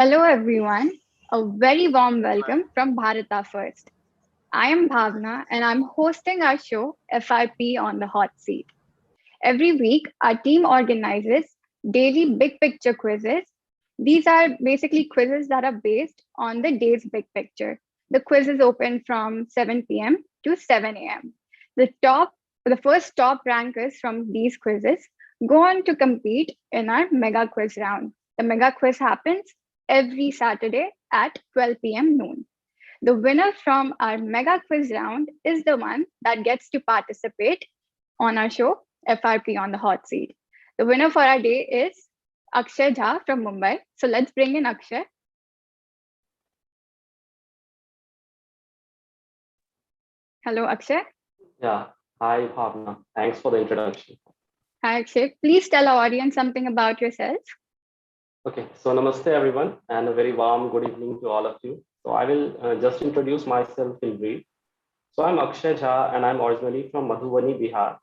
Hello, everyone. A very warm welcome from Bharata First. I am Bhavna and I'm hosting our show FIP on the Hot Seat. Every week, our team organizes daily big picture quizzes. These are basically quizzes that are based on the day's big picture. The quiz is open from 7 p.m. to 7 a.m. The first top rankers from these quizzes go on to compete in our mega quiz round. The mega quiz happens every Saturday at 12 p.m. noon. The winner from our mega quiz round is the one that gets to participate on our show, FRP on the Hot Seat. The winner for our day is Akshay Jha from Mumbai. So let's bring in Akshay. Hello, Akshay. Yeah. Hi, Bhavna. Thanks for the introduction. Hi, Akshay. Please tell our audience something about yourself. Okay, so namaste everyone, and a very warm good evening to all of you. So I will just introduce myself in brief. So I'm Akshay Jha, and I'm originally from Madhubani, Bihar,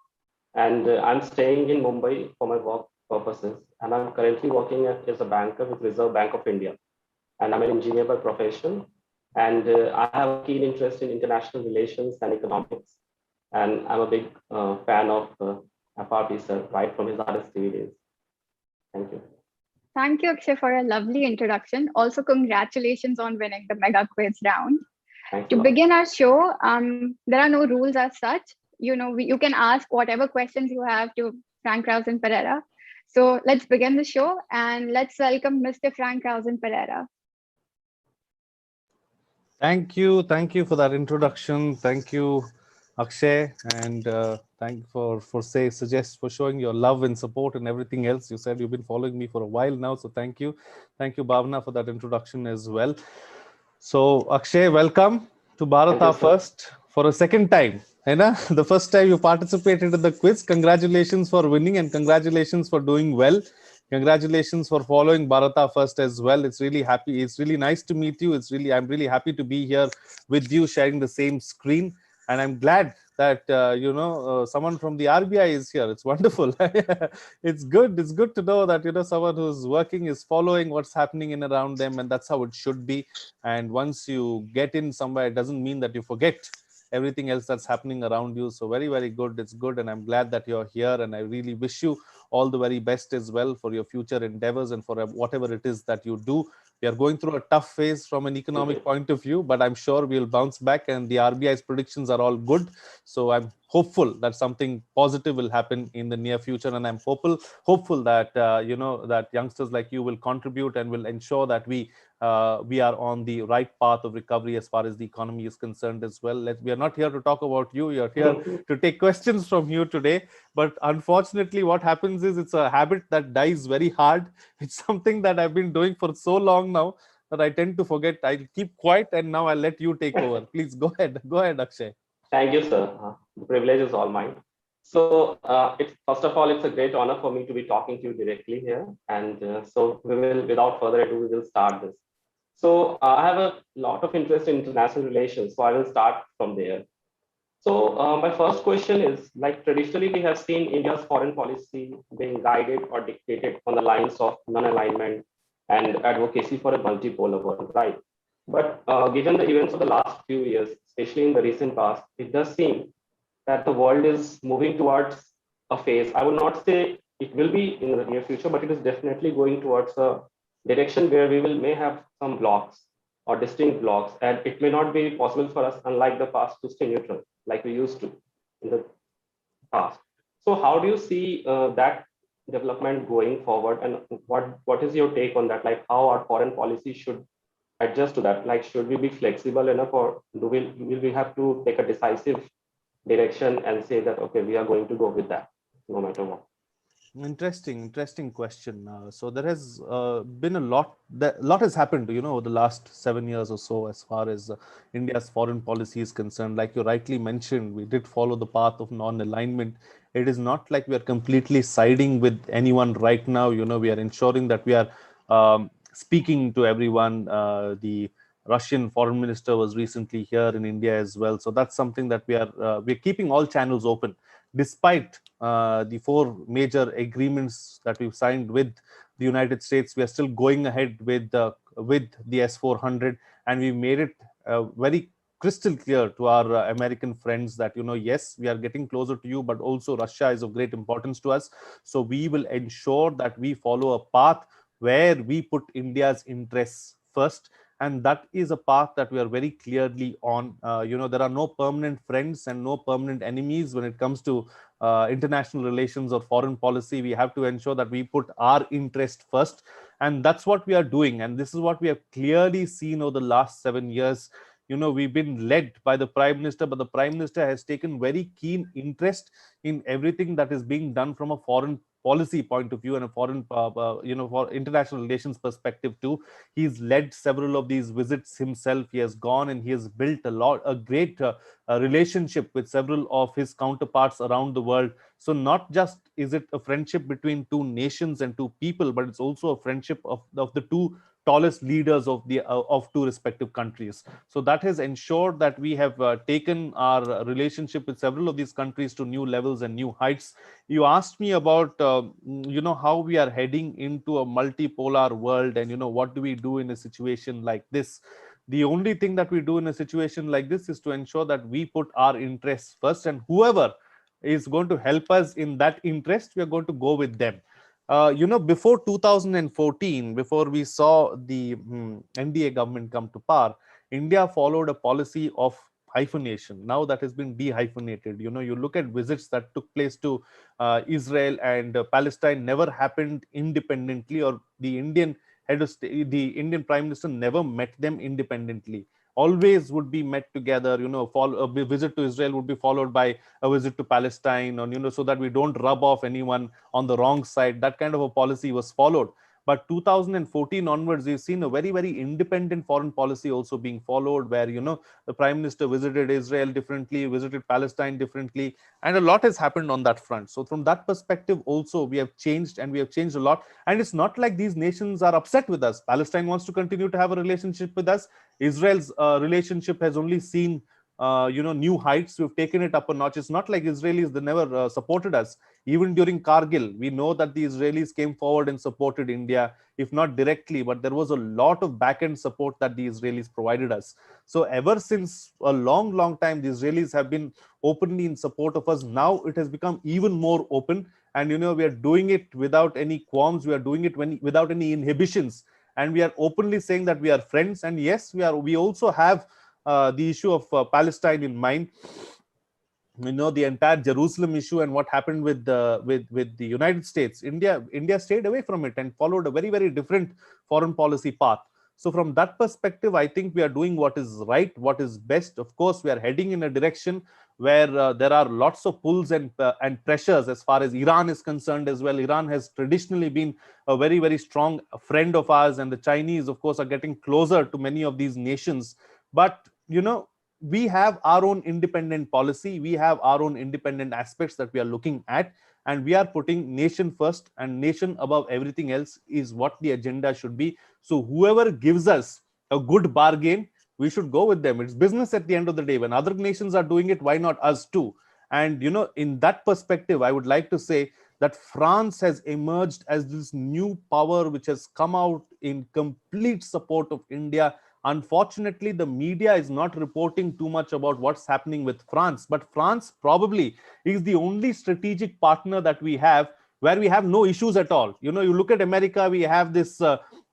and I'm staying in Mumbai for my work purposes. And I'm currently working as a banker with Reserve Bank of India, and I'm an engineer by profession. And I have a keen interest in international relations and economics. And I'm a big fan of FRP sir, right from his RSTV days. Thank you. Thank you, Akshay, for a lovely introduction. Also, congratulations on winning the mega quiz round. Thanks a To lot. begin our show, there are no rules as such. You can ask whatever questions you have to Frank Pereira. So let's begin the show and let's welcome Mr. Frank Pereira. Thank you for that introduction. Thank you, Akshay, and thank you for showing your love and support and everything else. You said you've been following me for a while now, so thank you, Bhavna, for that introduction as well. So, Akshay, welcome to Thank you, Bharata sir. First for a second time. है ना? The first time you participated in the quiz. Congratulations for winning and congratulations for doing well. Congratulations for following Bharata First as well. It's really nice to meet you. I'm really happy to be here with you, sharing the same screen. And I'm glad that someone from the RBI is here. It's wonderful. It's good. It's good to know that someone who's working is following what's happening in around them, and that's how it should be. And once you get in somewhere, it doesn't mean that you forget everything else that's happening around you. So very, very good. It's good, and I'm glad that you're here. And I really wish you all the very best as well for your future endeavors and for whatever it is that you do. We are going through a tough phase from an economic point of view, but I'm sure we'll bounce back, and the RBI's predictions are all good. So I'm hopeful that something positive will happen in the near future, and I'm hopeful that that youngsters like you will contribute and will ensure that we are on the right path of recovery as far as the economy is concerned as well. We are not here to talk about you. You're here to take questions from you today. But unfortunately, what happens is it's a habit that dies very hard. It's something that I've been doing for so long now that I tend to forget. I'll keep quiet, and now I'll let you take over. Please go ahead. Go ahead, Akshay. Thank you, sir. The privilege is all mine. So, first of all, it's a great honor for me to be talking to you directly here. And so, without further ado, we will start this. So, I have a lot of interest in international relations, so I will start from there. So, my first question is, like, traditionally we have seen India's foreign policy being guided or dictated on the lines of non-alignment and advocacy for a multipolar world, right? But given the events of the last few years, especially in the recent past, it does seem that the world is moving towards a phase. I will not say it will be in the near future, but it is definitely going towards a direction where we may have some blocks or distinct blocks, and it may not be possible for us, unlike the past, to stay neutral like we used to in the past. So, how do you see that development going forward, and what is your take on that? Like, how our foreign policy should adjust to that? Like, should we be flexible enough, or will we have to take a decisive direction and say that okay, we are going to go with that no matter what? Interesting question. So there has been a lot has happened, over the last 7 years or so, as far as India's foreign policy is concerned. Like you rightly mentioned, we did follow the path of non-alignment. It is not like we are completely siding with anyone right now. We are ensuring that we are speaking to everyone. The Russian foreign minister was recently here in India as well. So that's something that we're keeping all channels open, despite the four major agreements that we've signed with the United States. We are still going ahead with with the S-400, and we made it very crystal clear to our American friends that, yes, we are getting closer to you, but also Russia is of great importance to us. So we will ensure that we follow a path where we put India's interests first. And that is a path that we are very clearly on. There are no permanent friends and no permanent enemies when it comes to international relations or foreign policy. We have to ensure that we put our interest first. And that's what we are doing. And this is what we have clearly seen over the last 7 years. We've been led by the Prime Minister, but the Prime Minister has taken very keen interest in everything that is being done from a foreign policy point of view and a foreign, for international relations perspective too. He's led several of these visits himself. He has gone and he has built a great relationship with several of his counterparts around the world. So not just is it a friendship between two nations and two people, but it's also a friendship of the two tallest leaders of two respective countries. So that has ensured that we have taken our relationship with several of these countries to new levels and new heights. You asked me about how we are heading into a multipolar world, and what do we do in a situation like this. The only thing that we do in a situation like this is to ensure that we put our interests first, and whoever is going to help us in that interest, we are going to go with them. Before 2014, before we saw the NDA government come to power, India followed a policy of hyphenation. Now that has been dehyphenated. You look at visits that took place to Israel and Palestine never happened independently, or the Indian Prime Minister never met them independently. Always would be met together. A visit to Israel would be followed by a visit to Palestine, or so that we don't rub off anyone on the wrong side. That kind of a policy was followed. But 2014 onwards, we've seen a very, very independent foreign policy also being followed, where, the Prime Minister visited Israel differently, visited Palestine differently, and a lot has happened on that front. So from that perspective also, we have changed, and we have changed a lot. And it's not like these nations are upset with us. Palestine wants to continue to have a relationship with us. Israel's relationship has only seen new heights. We've taken it up a notch. It's not like Israelis, they never supported us. Even during Kargil, we know that the Israelis came forward and supported India, if not directly, but there was a lot of back-end support that the Israelis provided us. So ever since a long, long time, the Israelis have been openly in support of us. Now it has become even more open, and we are doing it without any qualms. We are doing it without any inhibitions, and we are openly saying that we are friends. And yes, we also have the issue of Palestine in mind. The entire Jerusalem issue and what happened with the United States. India stayed away from it and followed a very, very different foreign policy path. So from that perspective, I think we are doing what is right, what is best. Of course, we are heading in a direction where there are lots of pulls and pressures as far as Iran is concerned as well. Iran has traditionally been a very, very strong friend of ours, and the Chinese, of course, are getting closer to many of these nations. But we have our own independent policy. We have our own independent aspects that we are looking at, and we are putting nation first, and nation above everything else is what the agenda should be. So whoever gives us a good bargain, we should go with them. It's business at the end of the day. When other nations are doing it, why not us too? And in that perspective, I would like to say that France has emerged as this new power which has come out in complete support of India. Unfortunately, the media is not reporting too much about what's happening with France, but France probably is the only strategic partner that we have where we have no issues at all. You look at America, we have this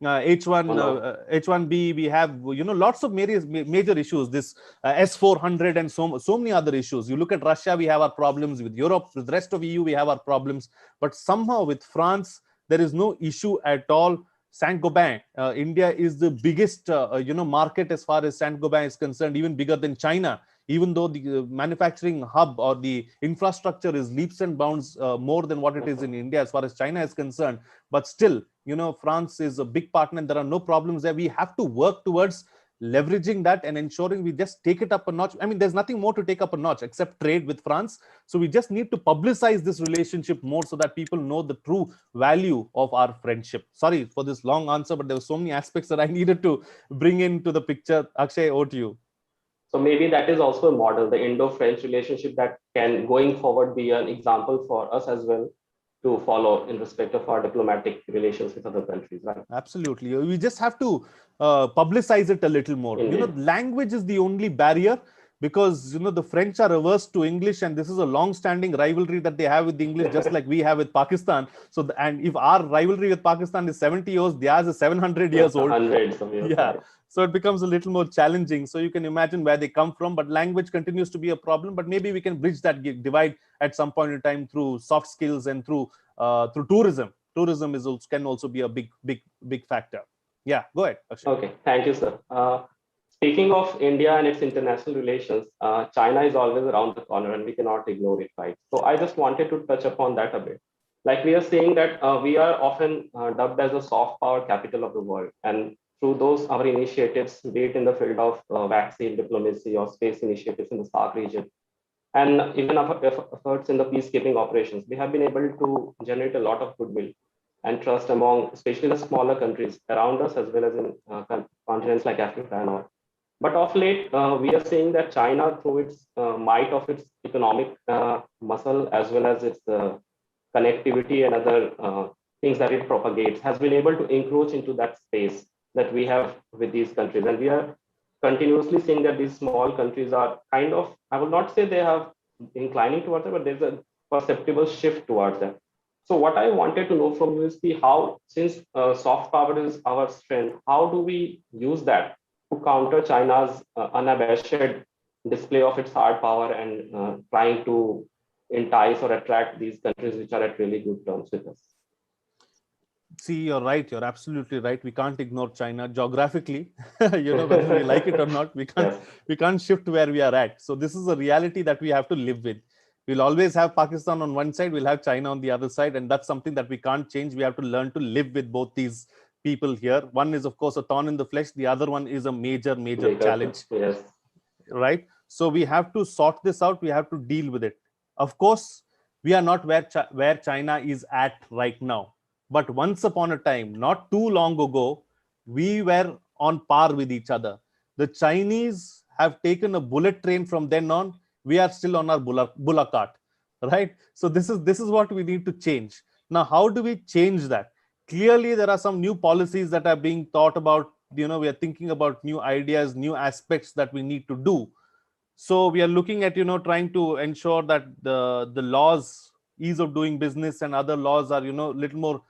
H1B, we have lots of major issues, this S400 and so many other issues. You look at Russia, we have our problems. With Europe, with the rest of EU, we have our problems. But somehow with France, there is no issue at all. Saint-Gobain, India is the biggest market as far as Saint-Gobain is concerned, even bigger than China, even though the manufacturing hub or the infrastructure is leaps and bounds more than what it is in India as far as China is concerned. But still, France is a big partner, and there are no problems there. We have to work towards leveraging that and ensuring we just take it up a notch. I mean, there's nothing more to take up a notch except trade with France. So we just need to publicize this relationship more so that people know the true value of our friendship. Sorry for this long answer, but there were so many aspects that I needed to bring into the picture. Akshay, over to you. So maybe that is also a model, the Indo-French relationship, that can going forward be an example for us as well, to follow in respect of our diplomatic relations with other countries, right? Absolutely. We just have to publicize it a little more. Indeed. Language is the only barrier, because the French are averse to English, and this is a long-standing rivalry that they have with the English, just like we have with Pakistan. So, and if our rivalry with Pakistan is 70 years, theirs is 700 years old. Hundreds of years. Yeah. Right. So it becomes a little more challenging. So you can imagine where they come from, but language continues to be a problem. But maybe we can bridge that divide at some point in time through soft skills and through tourism. Tourism can also be a big factor. Yeah, go ahead, Akshay. Okay, thank you, sir. Speaking of India and its international relations, China is always around the corner and we cannot ignore it, right? So I just wanted to touch upon that a bit. Like we are saying that we are often dubbed as a soft power capital of the world. And through those, our initiatives, be it in the field of vaccine diplomacy or space initiatives in the SAARC region, and even our efforts in the peacekeeping operations, we have been able to generate a lot of goodwill and trust among especially the smaller countries around us, as well as in continents like Africa and all. But of late, we are seeing that China, through its might of its economic muscle, as well as its connectivity and other things that it propagates, has been able to encroach into that space that we have with these countries. And we are continuously seeing that these small countries are kind of, I will not say they have inclining towards it, but there's a perceptible shift towards that. So what I wanted to know from you is how, since soft power is our strength, how do we use that to counter China's unabashed display of its hard power and trying to entice or attract these countries which are at really good terms with us? See, you're right. You're absolutely right. We can't ignore China geographically. Whether we like it or not, we can't shift where we are at. So this is a reality that we have to live with. We'll always have Pakistan on one side, we'll have China on the other side, and that's something that we can't change. We have to learn to live with both these people here. One is, of course, a thorn in the flesh. The other one is a major challenge. Yes. Right? So we have to sort this out. We have to deal with it. Of course, we are not where China is at right now. But once upon a time, not too long ago, we were on par with each other. The Chinese have taken a bullet train from then on. We are still on our bullock cart, right? So this is what we need to change. Now, how do we change that? Clearly, there are some new policies that are being thought about. We are thinking about new ideas, new aspects that we need to do. So we are looking at, trying to ensure that the laws, ease of doing business and other laws are, little more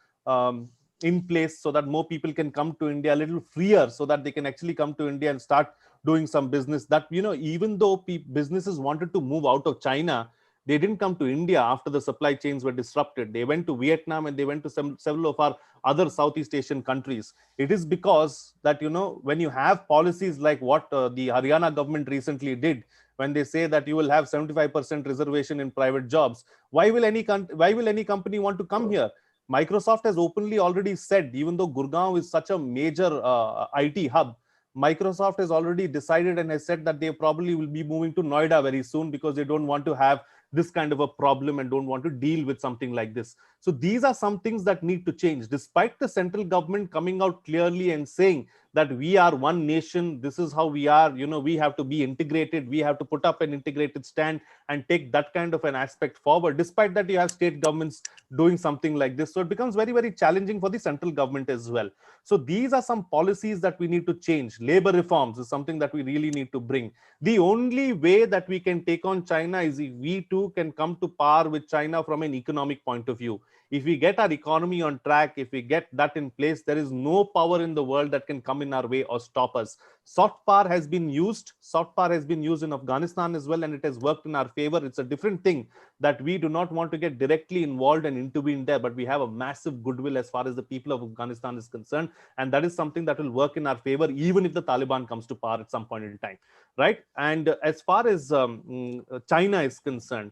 in place, so that more people can come to India a little freer, so that they can actually come to India and start doing some business. That, even though businesses wanted to move out of China, they didn't come to India after the supply chains were disrupted. They went to Vietnam and they went to several of our other Southeast Asian countries. It is because that, when you have policies like what the Haryana government recently did, when they say that you will have 75% reservation in private jobs, why will any company want to come here? Microsoft has openly already said, even though Gurgaon is such a major IT hub, Microsoft has already decided and has said that they probably will be moving to Noida very soon, because they don't want to have this kind of a problem and don't want to deal with something like this. So these are some things that need to change, despite the central government coming out clearly and saying that we are one nation, this is how we are, we have to be integrated, we have to put up an integrated stand and take that kind of an aspect forward. Despite that, you have state governments doing something like this. So it becomes very, very challenging for the central government as well. So these are some policies that we need to change. Labor reforms is something that we really need to bring. The only way that we can take on China is if we too can come to par with China from an economic point of view. If we get our economy on track, if we get that in place, there is no power in the world that can come in our way or stop us. Soft power has been used. Soft power has been used in Afghanistan as well, and it has worked in our favor. It's a different thing that we do not want to get directly involved and intervene there, but we have a massive goodwill as far as the people of Afghanistan is concerned, and that is something that will work in our favor, even if the Taliban comes to power at some point in time, right? And as far as China is concerned,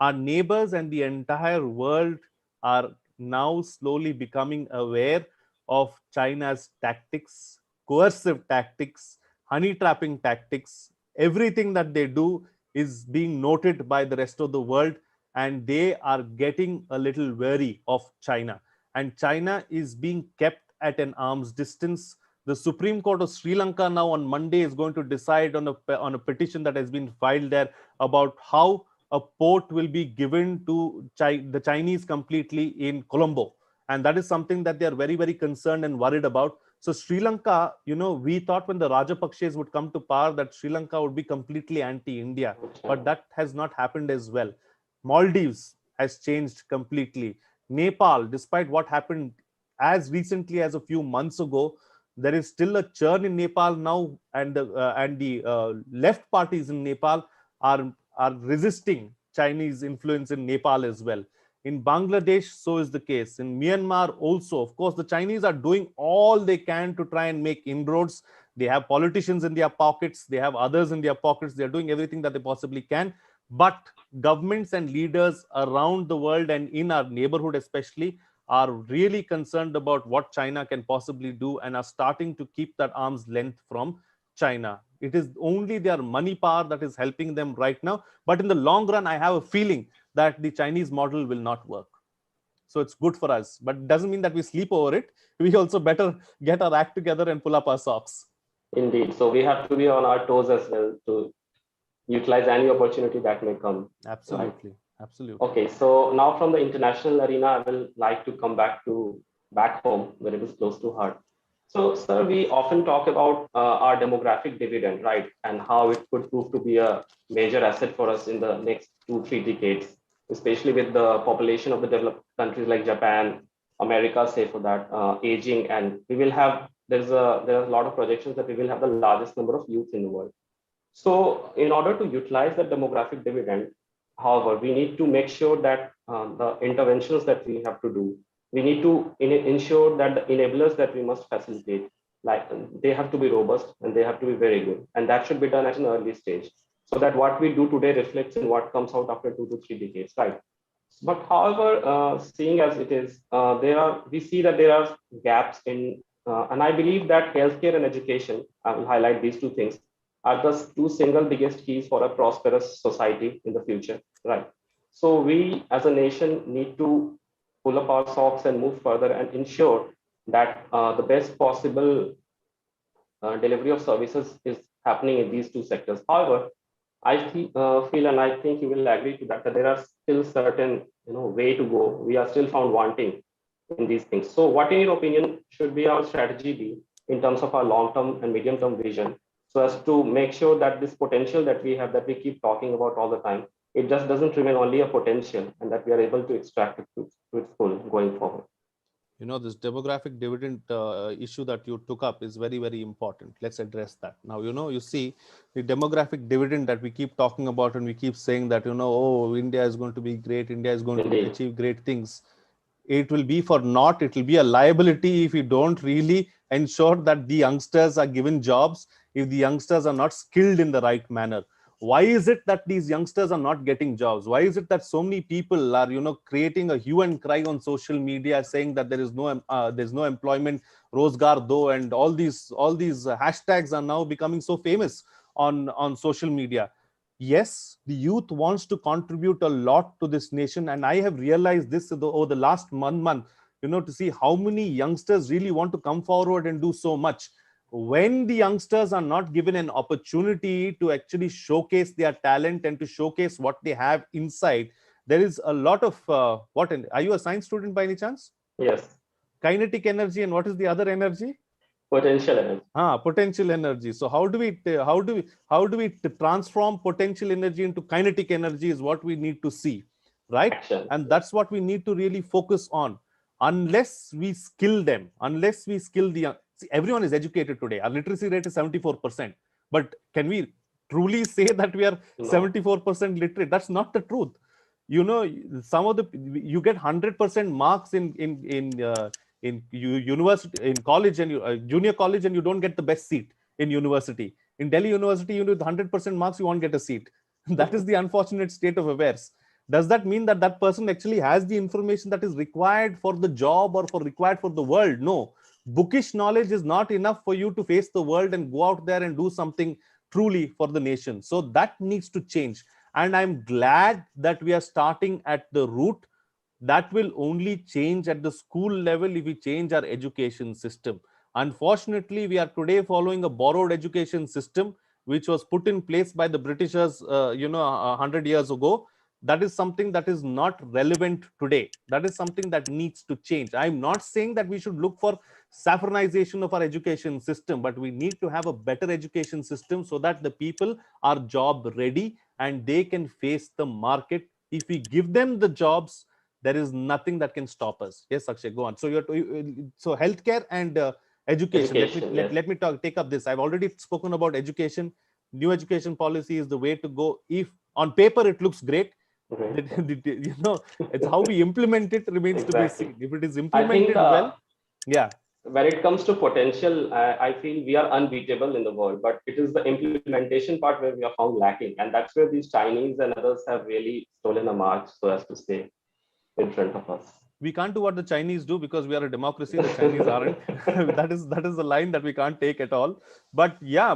our neighbors and the entire world are now slowly becoming aware of China's tactics, coercive tactics, honey trapping tactics. Everything that they do is being noted by the rest of the world, and they are getting a little wary of China. And China is being kept at an arm's distance. The Supreme Court of Sri Lanka now on Monday is going to decide on a petition that has been filed there about how a port will be given to the Chinese completely in Colombo. And that is something that they are very, very concerned and worried about. So Sri Lanka, we thought when the Rajapakshes would come to power that Sri Lanka would be completely anti-India, but that has not happened as well. Maldives has changed completely. Nepal, despite what happened as recently as a few months ago, there is still a churn in Nepal now, and the left parties in Nepal are resisting Chinese influence in Nepal as well. In Bangladesh, so is the case. In Myanmar also, of course, the Chinese are doing all they can to try and make inroads. They have politicians in their pockets. They have others in their pockets. They're doing everything that they possibly can. But governments and leaders around the world and in our neighborhood especially are really concerned about what China can possibly do and are starting to keep that arm's length from China. It is only their money power that is helping them right now. But in the long run, I have a feeling that the Chinese model will not work. So it's good for us, but it doesn't mean that we sleep over it. We also better get our act together and pull up our socks. Indeed. So we have to be on our toes as well to utilize any opportunity that may come. Absolutely. Right? Absolutely. Okay. So now from the international arena, I will like to come back home where it is close to heart. So, sir, we often talk about our demographic dividend, right? And how it could prove to be a major asset for us in the next 2-3 decades, especially with the population of the developed countries like Japan, America, say for that, aging. And we will have, there are a lot of projections that we will have the largest number of youth in the world. So in order to utilize the demographic dividend, however, we need to make sure that the interventions that we have to do, we need to ensure that the enablers that we must facilitate, like they have to be robust and they have to be very good. And that should be done at an early stage so that what we do today reflects in what comes out after 2 to 3 decades, right? But however, seeing as it is, we see that there are gaps in, and I believe that healthcare and education, I will highlight these two things, are the two single biggest keys for a prosperous society in the future, right? So we as a nation need to pull up our socks and move further and ensure that the best possible delivery of services is happening in these two sectors. However, I feel, and I think you will agree to that, that there are still certain way to go. We are still found wanting in these things. So what, in your opinion, should be our strategy be in terms of our long-term and medium-term vision, so as to make sure that this potential that we have, that we keep talking about all the time, it just doesn't remain only a potential, and that we are able to extract it to its full going forward? This demographic dividend issue that you took up is very, very important. Let's address that. Now, you see the demographic dividend that we keep talking about, and we keep saying that, oh, India is going to be great. India is going to achieve great things. It will be for naught. It will be a liability if you don't really ensure that the youngsters are given jobs, if the youngsters are not skilled in the right manner. Why is it that these youngsters are not getting jobs? Why is it that so many people are, creating a hue and cry on social media saying that there's no employment, rozgar do, and all these hashtags are now becoming so famous on social media? Yes, the youth wants to contribute a lot to this nation, and I have realized this over the last month, to see how many youngsters really want to come forward and do so much. When the youngsters are not given an opportunity to actually showcase their talent and to showcase what they have inside, there is a lot of are you a science student by any chance? Yes. Kinetic energy, and what is the other energy? Potential energy. Potential energy. So how do we transform potential energy into kinetic energy is what we need to see, right? Action. And that's what we need to really focus on. Unless we skill them, unless we skill the young. See, everyone is educated today. Our literacy rate is 74%. But can we truly say that we are 74% literate? That's not the truth. Some of you get 100% marks in university, in college, and junior college, and you don't get the best seat in university. In Delhi University, with 100% marks, you won't get a seat. That is the unfortunate state of affairs. Does that mean that that person actually has the information that is required for the job or required for the world? No. Bookish knowledge is not enough for you to face the world and go out there and do something truly for the nation. So that needs to change. And I'm glad that we are starting at the root. That will only change at the school level if we change our education system. Unfortunately, we are today following a borrowed education system, which was put in place by the Britishers, 100 years ago. that is something that is not relevant today. That is something that needs to change. I'm not saying that we should look for saffronization of our education system, but we need to have a better education system so that the people are job ready and they can face the market. If we give them the jobs, there is nothing that can stop us. Yes, Akshay, go on. So so healthcare and education. Education, yes. Let me take up this. I've already spoken about education. New education policy is the way to go. If on paper it looks great, you know, it's how we implement it remains to be seen. If it is I think implemented well, yeah. when it comes to potential, I feel we are unbeatable in the world, but it is the implementation part where we are found lacking. And that's where these Chinese and others have really stolen a march, so as to say, in front of us. We can't do what the Chinese do because we are a democracy. The Chinese aren't. that is the line that we can't take at all. But yeah,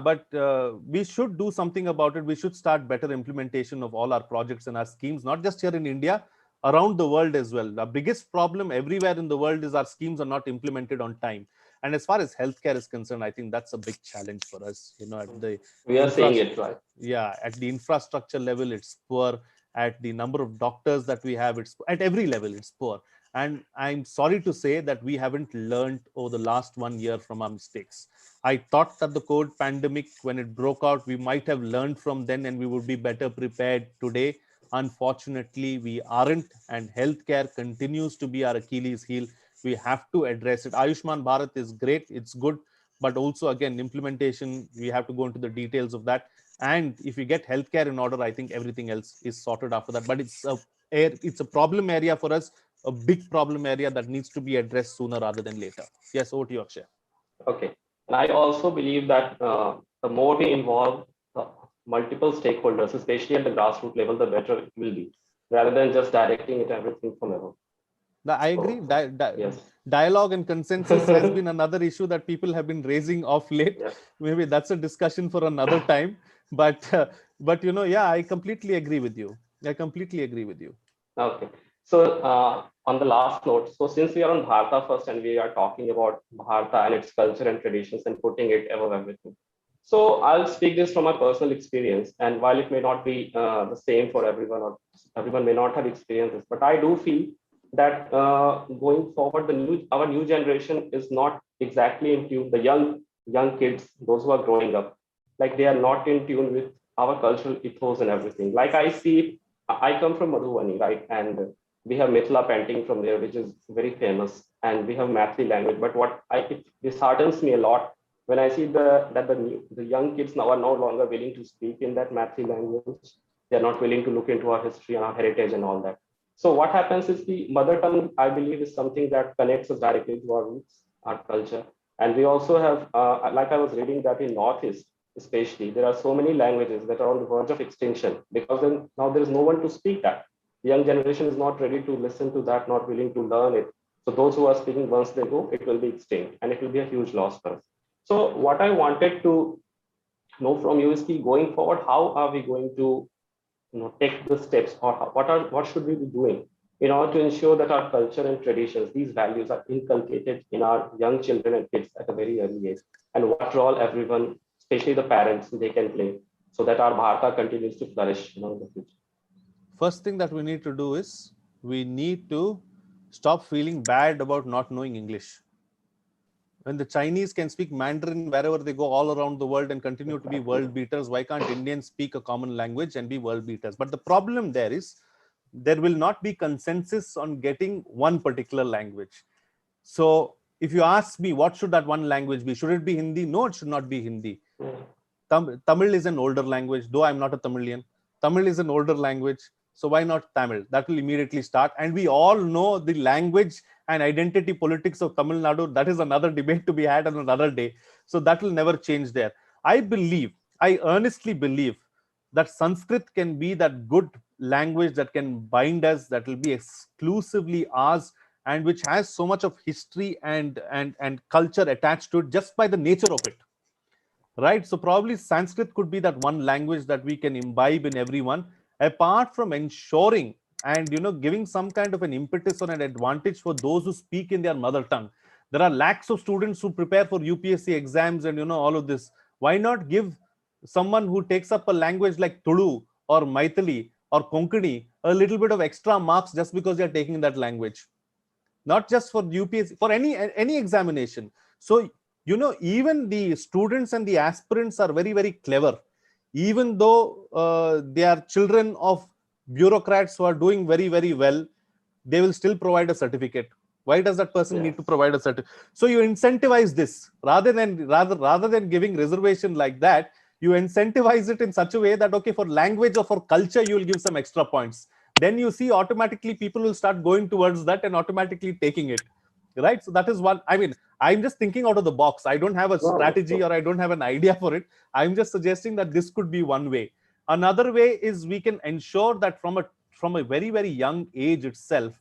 we should do something about it. We should start better implementation of all our projects and our schemes, not just here in India, around the world as well. The biggest problem everywhere in the world is our schemes are not implemented on time. And as far as healthcare is concerned, I think that's a big challenge for us. You know, at the we are saying it right. Yeah, at the infrastructure level, it's poor. At the number of doctors that we have, it's at every level, it's poor. And I'm sorry to say that we haven't learned over the last 1 year from our mistakes. I thought that the COVID pandemic, when it broke out, we might have learned from then and we would be better prepared today. Unfortunately, we aren't, and healthcare continues to be our Achilles heel. We have to address it. Ayushman Bharat is great, it's good, but also again, implementation, we have to go into the details of that. And if we get healthcare in order, I think everything else is sorted after that. But it's a problem area for us, a big problem area that needs to be addressed sooner rather than later. Yes, over to you, Akshay. Okay. And I also believe that the more we involve multiple stakeholders, especially at the grassroots level, the better it will be, rather than just directing it everything from above. I agree. Yes. Dialogue and consensus has been another issue that people have been raising of late. Yes. Maybe that's a discussion for another time. But you know, yeah, I completely agree with you. Okay. So on the last note, so since we are on Bharata First and we are talking about Bharata and its culture and traditions and putting it above everything. So I'll speak this from my personal experience. And while it may not be the same for everyone, or everyone may not have experienced this, but I do feel that going forward, our new generation is not exactly in tune. The young kids, those who are growing up, like they are not in tune with our cultural ethos and everything. Like I come from Madhubani, right? And we have Mithila painting from there, which is very famous, and we have Mathli language. But it disheartens me a lot when I see that the young kids now are no longer willing to speak in that Mathli language. They're not willing to look into our history and our heritage and all that. So what happens is the mother tongue, I believe, is something that connects us directly to our roots, our culture. And we also have, like I was reading that in Northeast, especially, there are so many languages that are on the verge of extinction because then now there is no one to speak that. The young generation is not ready to listen to that, not willing to learn it. So those who are speaking, once they go, it will be extinct and it will be a huge loss for us. So what I wanted to know from you is going forward, how are we going to take the steps, or what should we be doing in order to ensure that our culture and traditions, these values, are inculcated in our young children and kids at a very early age, and what role everyone, especially the parents, they can play so that our Bharata continues to flourish in the future. First thing that we need to do is we need to stop feeling bad about not knowing English. When the Chinese can speak Mandarin wherever they go all around the world and continue to be world beaters, why can't Indians speak a common language and be world beaters? But the problem there is there will not be consensus on getting one particular language. So if you ask me, what should that one language be? Should it be Hindi? No, it should not be Hindi. Tamil is an older language, though I'm not a Tamilian. Tamil is an older language. So why not Tamil? That will immediately start. And we all know the language and identity politics of Tamil Nadu. That is another debate to be had on another day. So that will never change there. I earnestly believe that Sanskrit can be that good language that can bind us, that will be exclusively ours, and which has so much of history and culture attached to it just by the nature of it. Right? So probably Sanskrit could be that one language that we can imbibe in everyone, apart from ensuring and giving some kind of an impetus or an advantage for those who speak in their mother tongue. There are lakhs of students who prepare for UPSC exams and all of this. Why not give someone who takes up a language like Tulu or Maithili or Konkani a little bit of extra marks just because they are taking that language. Not just for UPSC, for any examination. So, even the students and the aspirants are very, very clever. Even though they are children of bureaucrats who are doing very, very well, they will still provide a certificate. Why does that person need to provide a certificate? So you incentivize this rather than giving reservation like that. You incentivize it in such a way that, okay, for language or for culture, you will give some extra points. Then you see automatically people will start going towards that and automatically taking it. Right. So that is one. I mean, I'm just thinking out of the box. I don't have a strategy or I don't have an idea for it. I'm just suggesting that this could be one way. Another way is we can ensure that from a very, very young age itself,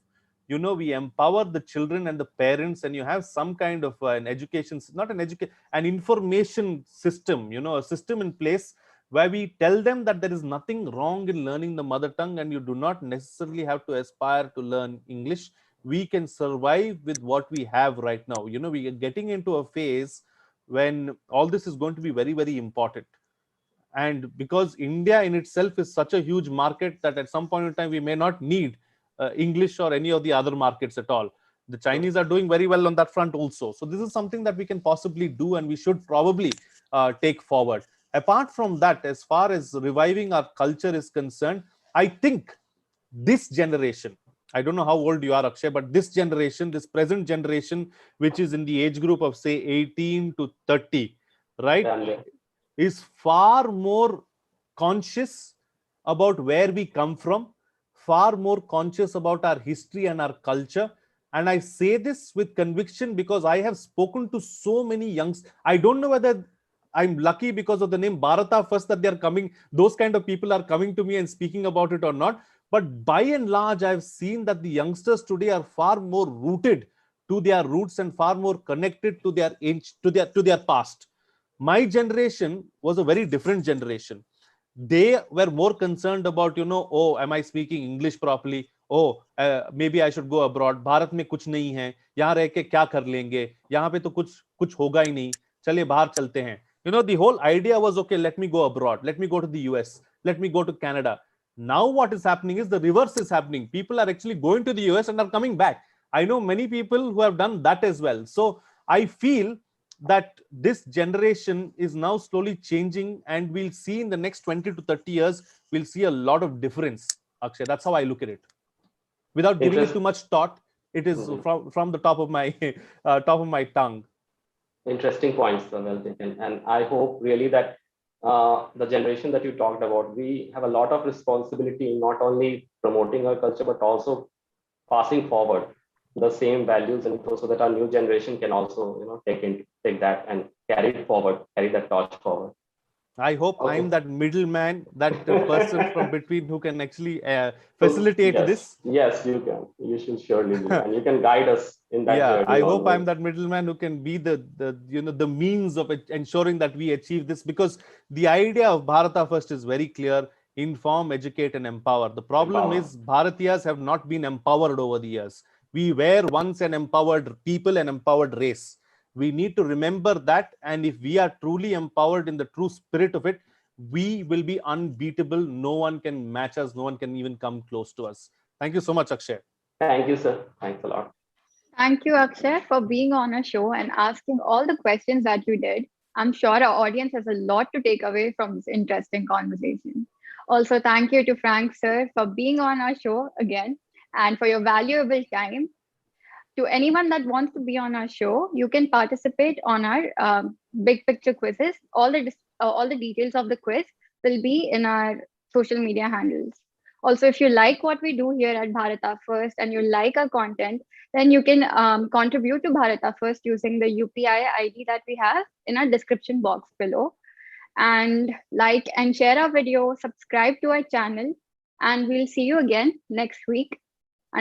we empower the children and the parents, and you have some kind of an education, not an education, an information system, a system in place where we tell them that there is nothing wrong in learning the mother tongue and you do not necessarily have to aspire to learn English. We can survive with what we have right now. We are getting into a phase when all this is going to be very, very important. And because India in itself is such a huge market that at some point in time, we may not need English or any of the other markets at all. The Chinese are doing very well on that front also. So this is something that we can possibly do and we should probably take forward. Apart from that, as far as reviving our culture is concerned, I think this generation, I don't know how old you are, Akshay, but this generation, this present generation, which is in the age group of say 18 to 30, right, is far more conscious about where we come from, far more conscious about our history and our culture. And I say this with conviction because I have spoken to so many youngs. I don't know whether I'm lucky because of the name Bharata First that they're coming, those kind of people are coming to me and speaking about it or not. But by and large, I've seen that the youngsters today are far more rooted to their roots and far more connected to their age, to their past. My generation was a very different generation. They were more concerned about, oh, am I speaking English properly? Oh, maybe I should go abroad. Bharat में कुछ नहीं है, यहाँ रह के क्या कर लेंगे, यहाँ पे तो कुछ होगा ही नहीं, चलिए बाहर चलते हैं. The whole idea was, okay, let me go abroad, let me go to the US, let me go to Canada. Now what is happening is the reverse is happening. People are actually going to the US and are coming back. I know many people who have done that as well. So I feel that this generation is now slowly changing, and we'll see in the next 20 to 30 years, we'll see a lot of difference. Akshay, that's how I look at it. Without giving it too much thought, it is from the top of my tongue. Interesting points, well taken. And I hope really that the generation that you talked about, we have a lot of responsibility in not only promoting our culture, but also passing forward the same values, and so that our new generation can also, take that and carry it forward, carry that torch forward. I hope I'm that middleman, that person from between who can actually facilitate this. Yes, you can. You should surely be, and you can guide us in that journey. I hope I'm that middleman who can be the means of ensuring that we achieve this, because the idea of Bharata First is very clear: inform, educate, and empower. The problem is Bharatiyas have not been empowered over the years. We were once an empowered people, an empowered race. We need to remember that, and if we are truly empowered in the true spirit of it, we will be unbeatable. No one can match us. No one can even come close to us. Thank you so much, Akshay. Thank you, sir. Thanks a lot. Thank you, Akshay, for being on our show and asking all the questions that you did. I'm sure our audience has a lot to take away from this interesting conversation. Also, thank you to Frank, sir, for being on our show again and for your valuable time. To anyone that wants to be on our show, you can participate on our big picture quizzes. All the details of the quiz will be in our social media handles. Also, if you like what we do here at Bharata First and you like our content, then you can contribute to Bharata First using the UPI ID that we have in our description box below. And like and share our video, subscribe to our channel, and we'll see you again next week